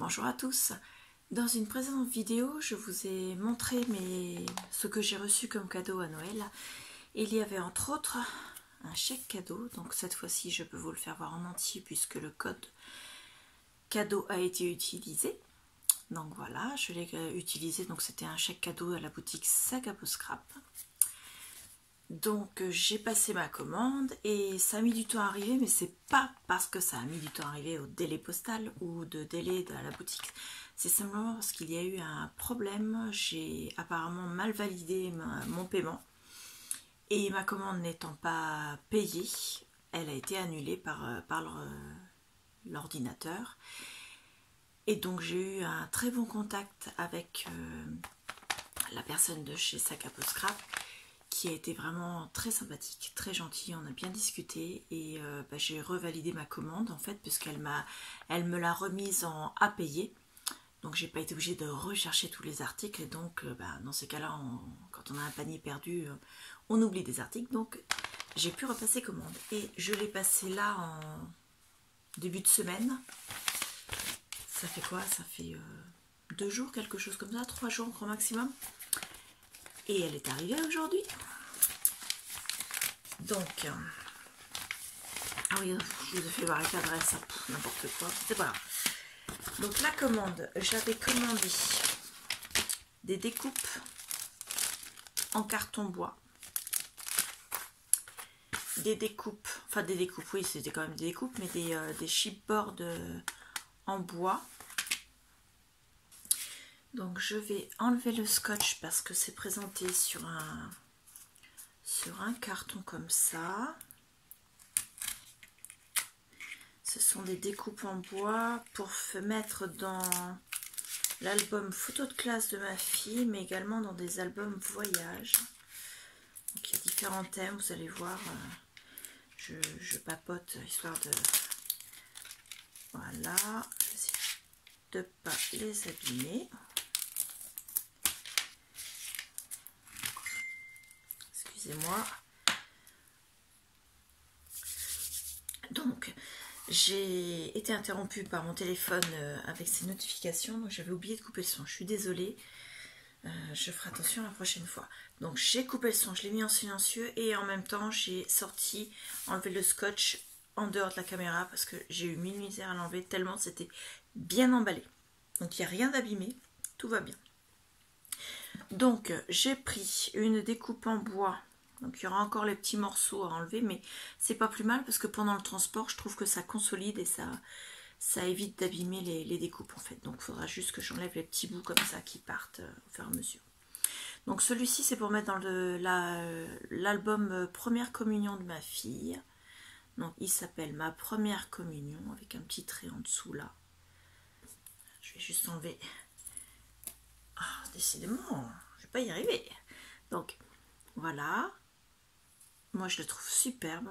Bonjour à tous. Dans une précédente vidéo, je vous ai montré ce que j'ai reçu comme cadeau à Noël. Il y avait entre autres un chèque cadeau. Donc cette fois-ci, je peux vous le faire voir en entier puisque le code cadeau a été utilisé. Donc voilà, je l'ai utilisé. Donc c'était un chèque cadeau à la boutique Sac à Peau Scrap. Donc j'ai passé ma commande et ça a mis du temps à arriver, mais c'est pas parce que ça a mis du temps à arriver au délai postal ou de délai à la boutique. C'est simplement parce qu'il y a eu un problème. J'ai apparemment mal validé mon paiement et ma commande n'étant pas payée, elle a été annulée par l'ordinateur. Et donc j'ai eu un très bon contact avec la personne de chez Sac à Peau Scrap, qui a été vraiment très sympathique, très gentil, on a bien discuté et j'ai revalidé ma commande en fait puisqu'elle me l'a remise en à payer, donc j'ai pas été obligée de rechercher tous les articles et donc dans ces cas-là, quand on a un panier perdu, on oublie des articles, donc j'ai pu repasser commande et je l'ai passé là en début de semaine. Ça fait quoi? Ça fait 2 jours, quelque chose comme ça, 3 jours au maximum. Et elle est arrivée aujourd'hui. Donc, ah oui, je vous ai fait voir avec l'adresse, n'importe quoi, c'est pas grave. Donc la commande, j'avais commandé des découpes en carton bois. Des découpes, enfin des découpes, oui c'était quand même des découpes, mais des chipboards en bois. Donc je vais enlever le scotch parce que c'est présenté sur un carton comme ça. Ce sont des découpes en bois pour mettre dans l'album photo de classe de ma fille, mais également dans des albums voyage. Donc il y a différents thèmes, vous allez voir. Je papote histoire de... Voilà, je vais essayer de ne pas les abîmer. Excusez-moi. Donc, j'ai été interrompue par mon téléphone avec ces notifications, donc j'avais oublié de couper le son. Je suis désolée, je ferai attention la prochaine fois. Donc j'ai coupé le son, je l'ai mis en silencieux et en même temps j'ai enlevé le scotch en dehors de la caméra parce que j'ai eu mille misères à l'enlever tellement c'était bien emballé. Donc il n'y a rien d'abîmé, tout va bien. Donc j'ai pris une découpe en bois. Donc il y aura encore les petits morceaux à enlever, mais c'est pas plus mal parce que pendant le transport, je trouve que ça consolide et ça évite d'abîmer les découpes en fait. Donc il faudra juste que j'enlève les petits bouts comme ça qui partent au fur et à mesure. Donc celui-ci c'est pour mettre dans l'album Première Communion de ma fille. Donc il s'appelle Ma Première Communion avec un petit trait en dessous là. Je vais juste enlever. Ah, décidément, je vais pas y arriver. Donc voilà. Moi, je le trouve superbe.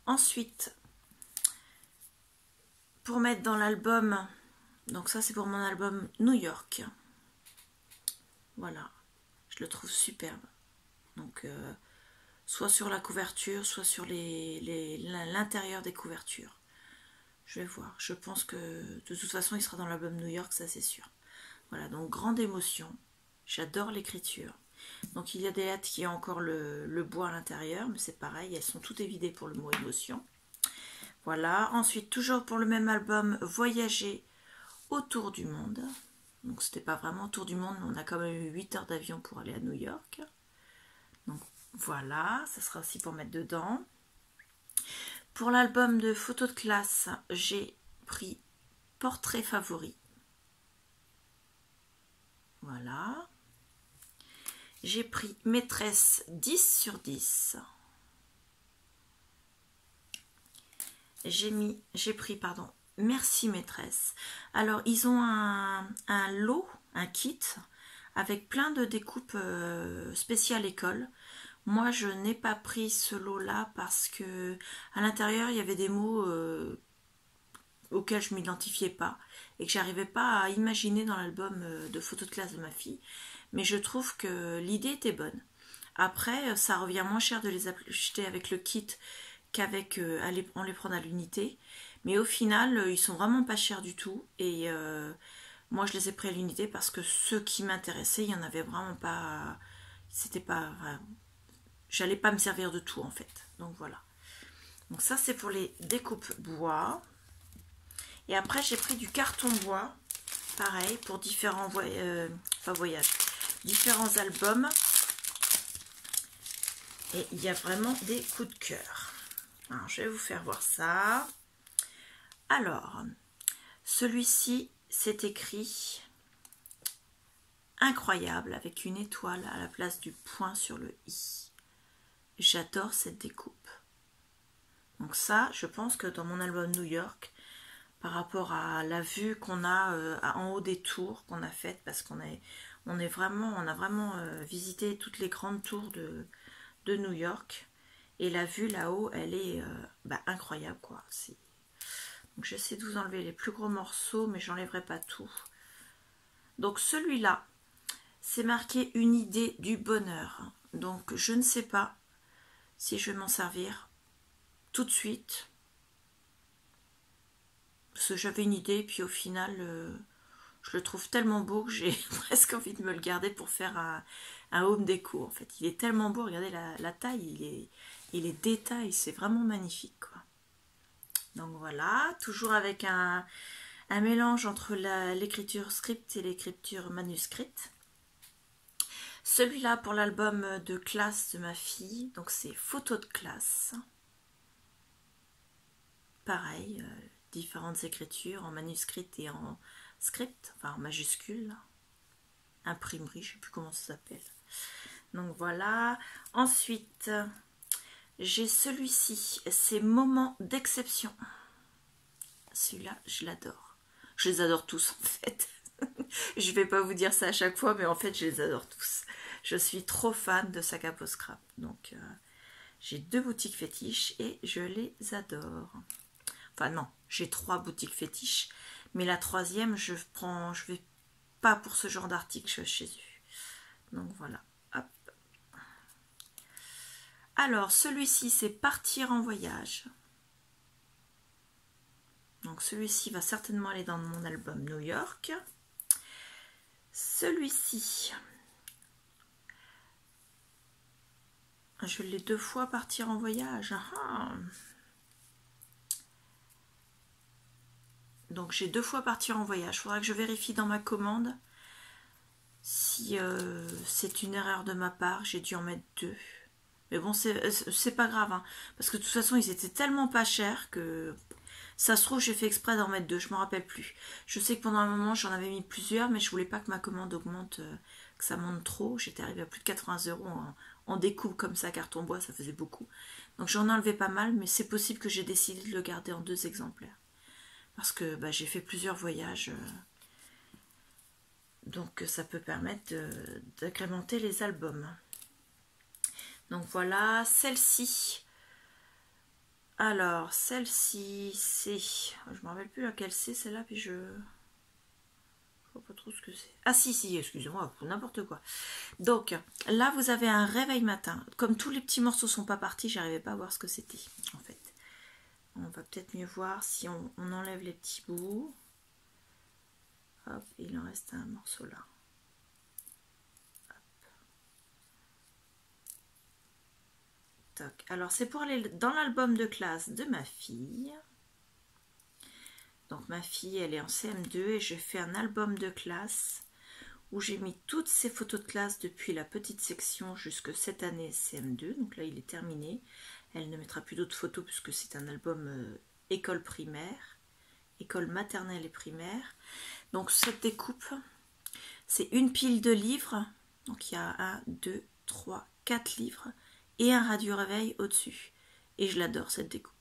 Ensuite, pour mettre dans l'album, donc ça, c'est pour mon album New York. Voilà, je le trouve superbe. Donc, soit sur la couverture, soit sur l'intérieur des couvertures. Je vais voir. Je pense que de toute façon, il sera dans l'album New York, ça c'est sûr. Voilà, donc grande émotion. J'adore l'écriture. Donc il y a des lettres qui ont encore le bois à l'intérieur, mais c'est pareil, elles sont toutes évidées pour le mot émotion. Voilà, ensuite toujours pour le même album, Voyager autour du monde. Donc c'était pas vraiment autour du monde, mais on a quand même eu 8 heures d'avion pour aller à New York. Donc voilà, ça sera aussi pour mettre dedans. Pour l'album de photos de classe, j'ai pris Portrait favori. Voilà. J'ai pris Maîtresse 10 sur 10. J'ai pris Merci Maîtresse. Alors ils ont un lot, un kit avec plein de découpes spéciales école. Moi je n'ai pas pris ce lot là parce que à l'intérieur il y avait des mots auxquels je m'identifiais pas et que j'arrivais pas à imaginer dans l'album de photos de classe de ma fille. Mais je trouve que l'idée était bonne. Après, ça revient moins cher de les acheter avec le kit qu'avec en les prendre à l'unité. Mais au final, ils sont vraiment pas chers du tout. Et moi, je les ai pris à l'unité parce que ceux qui m'intéressaient, il y en avait vraiment pas. C'était pas. J'allais pas me servir de tout en fait. Donc voilà. Donc ça, c'est pour les découpes bois. Et après, j'ai pris du carton bois. Pareil, pour différents voyages. Différents albums. Et il y a vraiment des coups de cœur. Alors, je vais vous faire voir ça. Alors, celui-ci, c'est écrit incroyable avec une étoile à la place du point sur le i. J'adore cette découpe. Donc ça, je pense que dans mon album New York, par rapport à la vue qu'on a en haut des tours qu'on a faites, parce qu'on on a vraiment visité toutes les grandes tours de New York, et la vue là-haut, elle est incroyable quoi. Donc j'essaie de vous enlever les plus gros morceaux, mais j'enlèverai pas tout. Donc celui-là, c'est marqué une idée du bonheur. Donc je ne sais pas si je vais m'en servir tout de suite. Parce que j'avais une idée, puis au final, je le trouve tellement beau que j'ai presque envie de me le garder pour faire un home déco. En fait, il est tellement beau, regardez la taille, les détails, c'est vraiment magnifique, quoi. Donc voilà, toujours avec un mélange entre l'écriture script et l'écriture manuscrite. Celui-là pour l'album de classe de ma fille, donc c'est photos de classe. Pareil, différentes écritures en manuscrit et en script, enfin en majuscule, imprimerie, je ne sais plus comment ça s'appelle. Donc voilà. Ensuite, j'ai celui-ci, c'est Moments d'exception. Celui-là, je l'adore. Je les adore tous en fait. Je vais pas vous dire ça à chaque fois, mais en fait, je les adore tous. Je suis trop fan de Sac à Peau Scrap. Donc, j'ai 2 boutiques fétiches et je les adore. Enfin non, j'ai 3 boutiques fétiches, mais la 3e, je vais pas pour ce genre d'article chez eux. Donc voilà. Hop. Alors celui-ci, c'est Partir en voyage. Donc celui-ci va certainement aller dans mon album New York. Celui-ci, je l'ai 2 fois Partir en voyage. Ah. Donc j'ai 2 fois Partir en voyage. Il faudra que je vérifie dans ma commande si c'est une erreur de ma part. J'ai dû en mettre 2. Mais bon, c'est pas grave. Hein, parce que de toute façon, ils étaient tellement pas chers que ça se trouve, j'ai fait exprès d'en mettre 2. Je m'en rappelle plus. Je sais que pendant un moment, j'en avais mis plusieurs, mais je voulais pas que ma commande augmente, que ça monte trop. J'étais arrivée à plus de 80 € en découpe comme ça, carton bois, ça faisait beaucoup. Donc j'en ai enlevé pas mal, mais c'est possible que j'ai décidé de le garder en 2 exemplaires. Parce que j'ai fait plusieurs voyages. Donc ça peut permettre d'agrémenter les albums. Donc voilà, celle-ci. Alors, celle-ci, c'est... Je ne me rappelle plus laquelle c'est, celle-là, puis je vois pas trop ce que c'est. Ah si, excusez-moi, n'importe quoi. Donc, là, vous avez un réveil matin. Comme tous les petits morceaux sont pas partis, j'arrivais pas à voir ce que c'était, en fait. On va peut-être mieux voir si on enlève les petits bouts. Hop, il en reste un morceau là. Toc. Alors, c'est pour aller dans l'album de classe de ma fille. Donc, ma fille, elle est en CM2 et je fais un album de classe où j'ai mis toutes ses photos de classe depuis la petite section jusque cette année CM2. Donc là, il est terminé. Elle ne mettra plus d'autres photos puisque c'est un album école primaire, école maternelle et primaire. Donc cette découpe, c'est une pile de livres. Donc il y a 1, 2, 3, 4 livres et un radio réveil au-dessus. Et je l'adore cette découpe.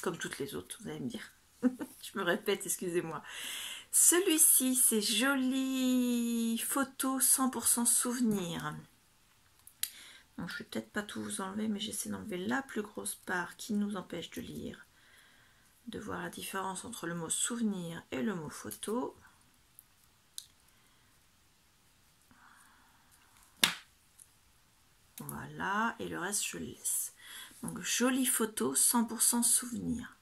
Comme toutes les autres, vous allez me dire. Je me répète, excusez-moi. Celui-ci, c'est Jolie Photo 100% souvenir. Donc, je ne vais peut-être pas tout vous enlever, mais j'essaie d'enlever la plus grosse part qui nous empêche de lire, de voir la différence entre le mot souvenir et le mot photo. Voilà, et le reste, je le laisse. Donc, Jolie Photo 100% souvenir.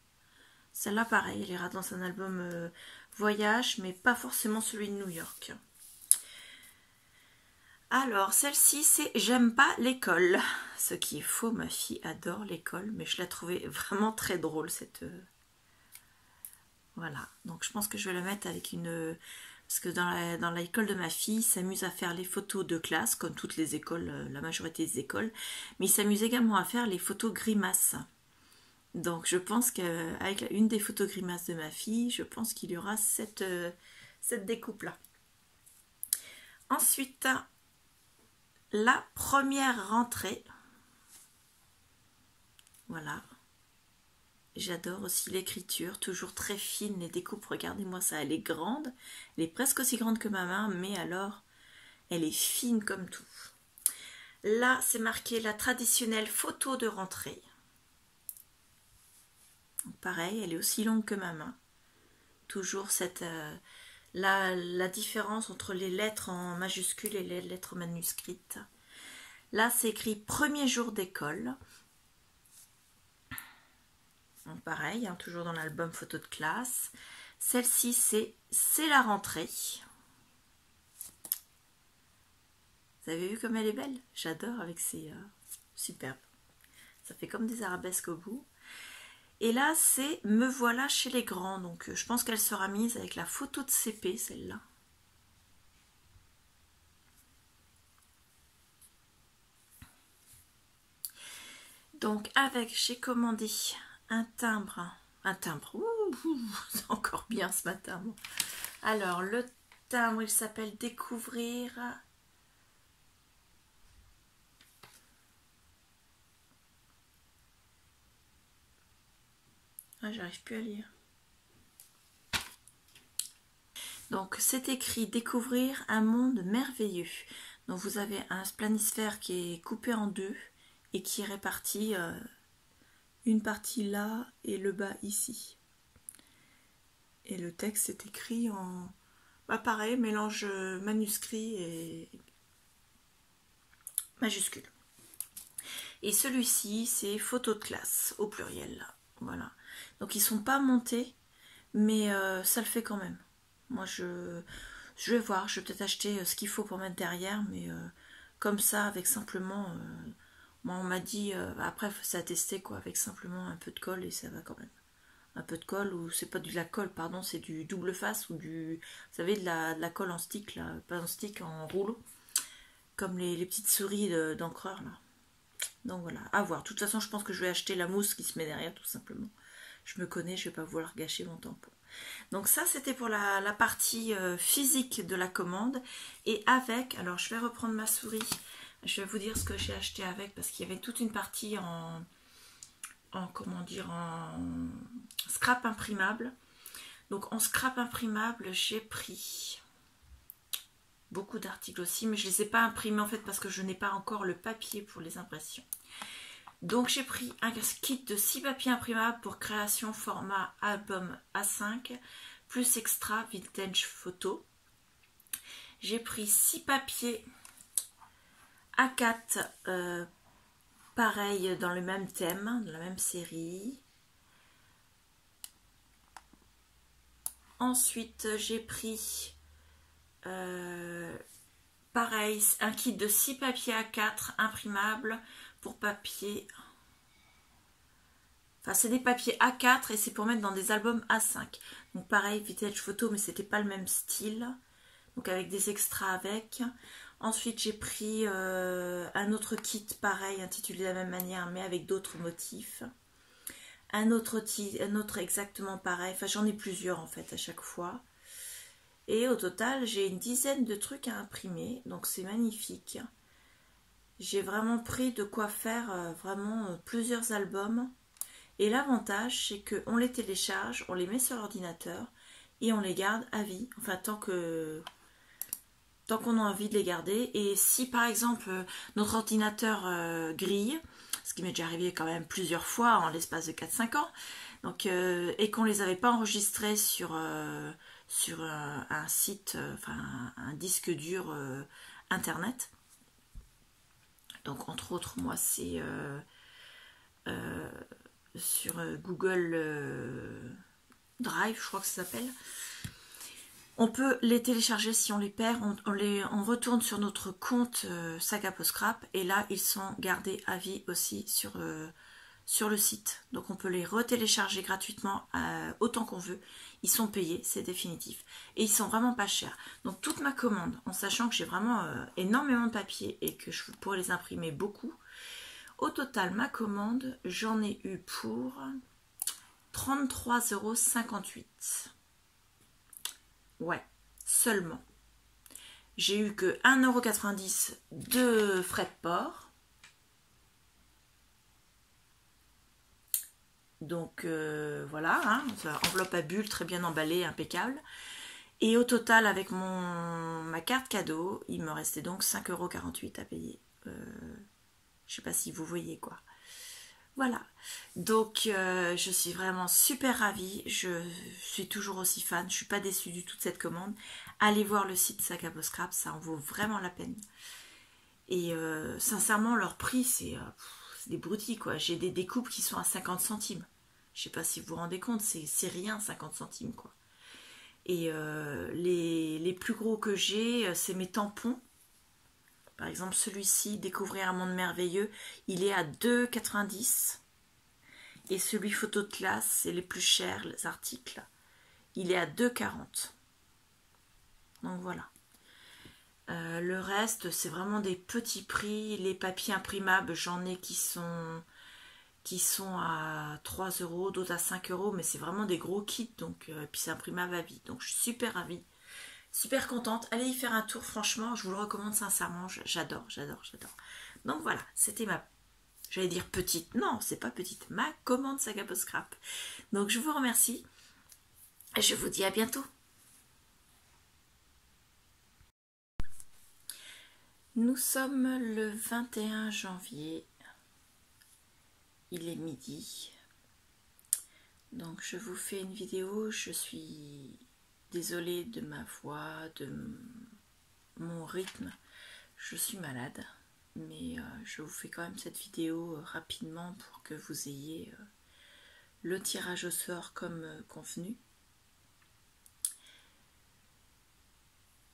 Celle-là, pareil, elle ira dans un album voyage, mais pas forcément celui de New York. Alors, celle-ci, c'est J'aime pas l'école. Ce qui est faux, ma fille adore l'école, mais je la trouvais vraiment très drôle, cette... Voilà, donc je pense que je vais la mettre avec une... Parce que dans l'école de ma fille, ils s'amusent à faire les photos de classe, comme toutes les écoles, la majorité des écoles, mais ils s'amusent également à faire les photos grimaces. Donc je pense qu'avec une des photos grimaces de ma fille, je pense qu'il y aura cette découpe-là. Ensuite, la première rentrée. Voilà. J'adore aussi l'écriture, toujours très fine, les découpes, regardez-moi ça, elle est grande, elle est presque aussi grande que ma main, mais alors, elle est fine comme tout. Là, c'est marqué la traditionnelle photo de rentrée. Donc, pareil, elle est aussi longue que ma main. Toujours cette... la différence entre les lettres en majuscules et les lettres manuscrites. Là, c'est écrit premier jour d'école. Donc pareil, hein, toujours dans l'album photo de classe. Celle-ci, c'est la rentrée. Vous avez vu comme elle est belle? J'adore avec ses... superbe. Ça fait comme des arabesques au bout. Et là, c'est Me voilà chez les grands. Donc je pense qu'elle sera mise avec la photo de CP, celle-là. Donc avec, j'ai commandé un timbre. Un timbre, c'est encore bien ce matin. Alors le timbre, il s'appelle Découvrir. Ah, j'arrive plus à lire. Donc c'est écrit Découvrir un monde merveilleux. Donc vous avez un planisphère qui est coupé en deux et qui est réparti une partie là et le bas ici. Et le texte est écrit en... Bah pareil, mélange manuscrit et majuscule. Et celui-ci, c'est photo de classe, au pluriel. Voilà. Donc ils sont pas montés, mais ça le fait quand même. Moi, je vais voir, je vais peut-être acheter ce qu'il faut pour mettre derrière, mais comme ça, avec simplement... moi, on m'a dit, après, c'est à tester, quoi, avec simplement un peu de colle, et ça va quand même. Un peu de colle, ou c'est pas de la colle, pardon, c'est du double face, ou du... Vous savez, de la colle en stick, là, pas en stick, en rouleau. Comme les petites souris d'encreur, là. Donc voilà, à voir. De toute façon, je pense que je vais acheter la mousse qui se met derrière, tout simplement. Je me connais, je vais pas vouloir gâcher mon tampon. Donc ça, c'était pour la partie physique de la commande. Et avec, alors je vais reprendre ma souris. Je vais vous dire ce que j'ai acheté avec, parce qu'il y avait toute une partie en comment dire, en scrap imprimable. Donc en scrap imprimable, j'ai pris beaucoup d'articles aussi, mais je ne les ai pas imprimés en fait parce que je n'ai pas encore le papier pour les impressions. Donc j'ai pris un kit de 6 papiers imprimables pour création format album A5 plus extra vintage photo. J'ai pris 6 papiers A4 pareil dans le même thème, dans la même série. Ensuite j'ai pris pareil, un kit de 6 papiers A4 imprimables pour papier. Enfin, c'est des papiers A4 et c'est pour mettre dans des albums A5. Donc pareil, vintage photo, mais c'était pas le même style. Donc avec des extras avec. Ensuite, j'ai pris un autre kit pareil, intitulé de la même manière, mais avec d'autres motifs. Un autre exactement pareil. Enfin, j'en ai plusieurs en fait à chaque fois. Et au total, j'ai une dizaine de trucs à imprimer. Donc c'est magnifique. J'ai vraiment pris de quoi faire vraiment plusieurs albums. Et l'avantage, c'est qu'on les télécharge, on les met sur l'ordinateur et on les garde à vie. Enfin, tant qu'on a envie de les garder. Et si par exemple notre ordinateur grille, ce qui m'est déjà arrivé quand même plusieurs fois en l'espace de 4-5 ans, donc, et qu'on ne les avait pas enregistrés sur un site, enfin un disque dur internet. Donc entre autres, moi c'est Google Drive, je crois que ça s'appelle. On peut les télécharger si on les perd, on retourne sur notre compte Saga Post Scrap et là ils sont gardés à vie aussi sur le site. Donc on peut les retélécharger gratuitement autant qu'on veut. Ils sont payés, c'est définitif. Et ils sont vraiment pas chers. Donc toute ma commande, en sachant que j'ai vraiment énormément de papier et que je pourrais les imprimer beaucoup, au total ma commande, j'en ai eu pour 33,58 €. Ouais, seulement. J'ai eu que 1,90 € de frais de port. Donc voilà, hein, enveloppe à bulles très bien emballée, impeccable. Et au total, avec ma carte cadeau, il me restait donc 5,48 € à payer. Je sais pas si vous voyez quoi. Voilà, donc je suis vraiment super ravie, je suis toujours aussi fan, je suis pas déçue du tout de cette commande. Allez voir le site Saga Post Scrap, ça en vaut vraiment la peine. Et sincèrement, leur prix, c'est des broutilles quoi. J'ai des découpes qui sont à 50 centimes. Je sais pas si vous vous rendez compte, c'est rien 50 centimes quoi. Et les plus gros que j'ai, c'est mes tampons. Par exemple, celui-ci, Découvrir un monde merveilleux, il est à 2,90 €. Et celui photo de classe, c'est les plus chers, les articles, il est à 2,40 €. Donc voilà. Le reste, c'est vraiment des petits prix. Les papiers imprimables, j'en ai qui sont à 3 €, d'autres à 5 €, mais c'est vraiment des gros kits. Donc, puis c'est imprimable à vie. Donc je suis super ravie. Super contente, allez y faire un tour, franchement, je vous le recommande sincèrement, j'adore. Donc voilà, c'était j'allais dire petite, non, c'est pas petite, ma commande Saga Post Scrap. Donc je vous remercie et je vous dis à bientôt. Nous sommes le 21 janvier, il est midi, donc je vous fais une vidéo, je suis désolée de ma voix, de mon rythme, je suis malade, mais je vous fais quand même cette vidéo rapidement pour que vous ayez le tirage au sort comme convenu.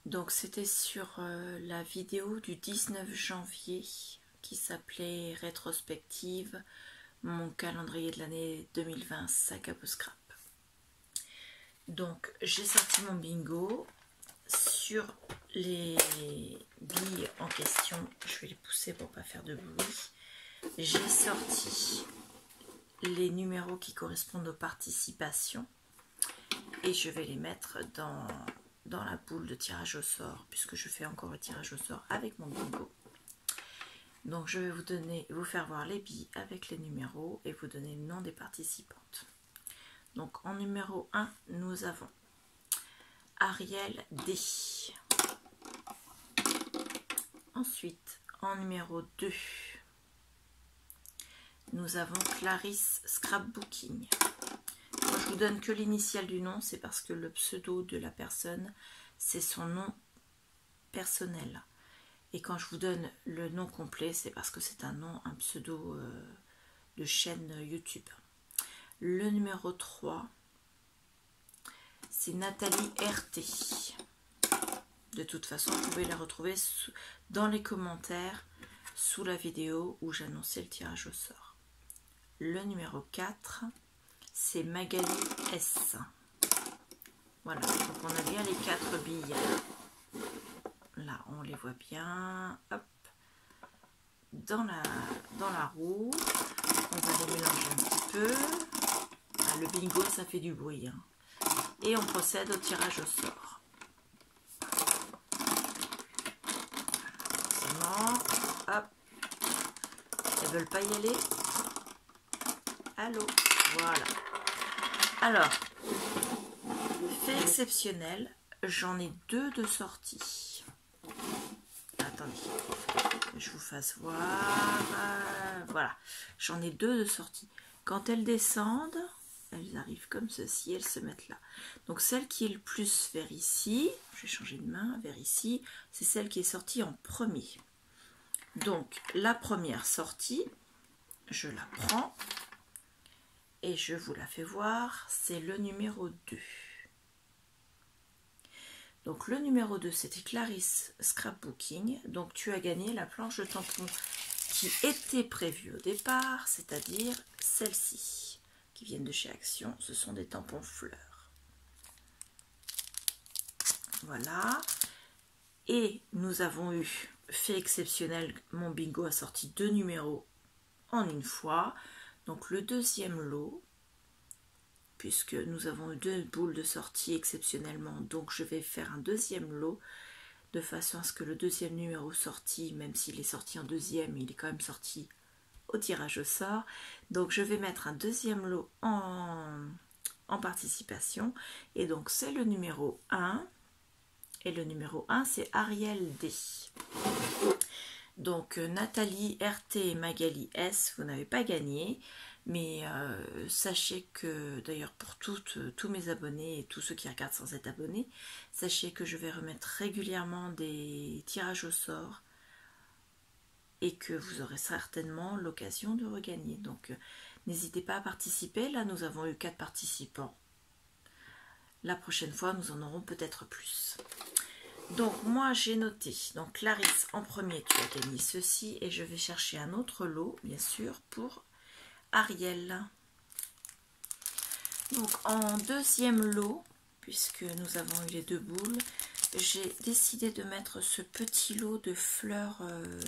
Donc c'était sur la vidéo du 19 janvier qui s'appelait Rétrospective, mon calendrier de l'année 2020 Saga Post Scrap. Donc j'ai sorti mon bingo sur les billes en question. Je vais les pousser pour pas faire de bruit. J'ai sorti les numéros qui correspondent aux participations et je vais les mettre dans la boule de tirage au sort puisque je fais encore le tirage au sort avec mon bingo. Donc je vais vous faire voir les billes avec les numéros et vous donner le nom des participantes. Donc en numéro 1, nous avons Ariel D. Ensuite, en numéro 2, nous avons Clarisse Scrapbooking. Moi, je vous donne que l'initiale du nom, c'est parce que le pseudo de la personne, c'est son nom personnel. Et quand je vous donne le nom complet, c'est parce que c'est un pseudo de chaîne YouTube. Le numéro 3, c'est Nathalie RT. De toute façon, vous pouvez la retrouver dans les commentaires sous la vidéo où j'annonçais le tirage au sort. Le numéro 4, c'est Magali S. Voilà, donc on a bien les 4 billes. Là, on les voit bien. Hop. Dans la roue. On va les mélanger un petit peu. Ah, le bingo, ça fait du bruit. Hein. Et on procède au tirage au sort. Hop. Elles veulent pas y aller. Allô. Voilà. Alors, fait exceptionnel, j'en ai 2 de sortie. Attendez, que je vous fasse voir. Voilà, j'en ai 2 de sortie. Quand elles descendent, elles arrivent comme ceci, elles se mettent là. Donc celle qui est le plus vers ici, je vais changer de main, vers ici, c'est celle qui est sortie en premier. Donc la première sortie, je la prends et je vous la fais voir, c'est le numéro 2. Donc le numéro 2, c'était Clarisse Scrapbooking. Donc tu as gagné la planche de tampon qui était prévue au départ, c'est-à-dire celle-ci, qui viennent de chez Action. Ce sont des tampons fleurs. Voilà. Et nous avons eu, fait exceptionnel, mon bingo a sorti 2 numéros en une fois. Donc le deuxième lot, puisque nous avons eu 2 boules de sortie exceptionnellement, donc je vais faire un deuxième lot de façon à ce que le deuxième numéro sorti, même s'il est sorti en deuxième, il est quand même sorti au tirage au sort. Donc je vais mettre un deuxième lot en participation, et donc c'est le numéro 1, et le numéro 1 c'est Ariel D. Donc Nathalie RT et Magali S, vous n'avez pas gagné, mais sachez que, d'ailleurs pour tous mes abonnés et tous ceux qui regardent sans être abonnés, sachez que je vais remettre régulièrement des tirages au sort et que vous aurez certainement l'occasion de regagner. Donc n'hésitez pas à participer. Là nous avons eu 4 participants. La prochaine fois nous en aurons peut-être plus. Donc moi j'ai noté, donc Clarisse en premier, tu as gagné ceci, et je vais chercher un autre lot bien sûr pour Ariel. Donc en deuxième lot, puisque nous avons eu les 2 boules, j'ai décidé de mettre ce petit lot de fleurs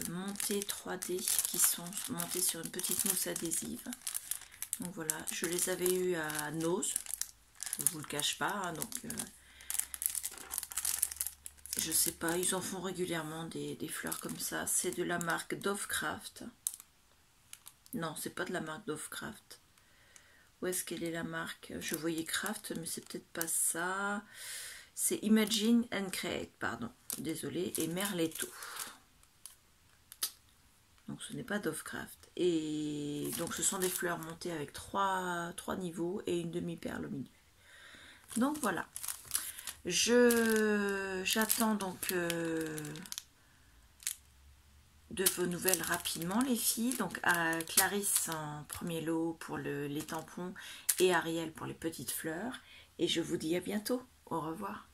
montées 3D qui sont montées sur une petite mousse adhésive. Donc voilà, je les avais eues à Nose, je ne vous le cache pas, hein, donc je sais pas, ils en font régulièrement des fleurs comme ça. C'est de la marque Dovecraft. Non, c'est pas de la marque Dovecraft. Où est-ce qu'elle est la marque? Je voyais Craft, mais c'est peut-être pas ça. C'est Imagine and Create, pardon. Désolée. Et Merletto. Donc ce n'est pas Dovecraft. Et donc ce sont des fleurs montées avec 3 niveaux et une demi-perle au milieu. Donc voilà. J'attends donc de vos nouvelles rapidement les filles. Donc à Clarisse en premier lot pour les tampons et Ariel pour les petites fleurs. Et je vous dis à bientôt. Au revoir.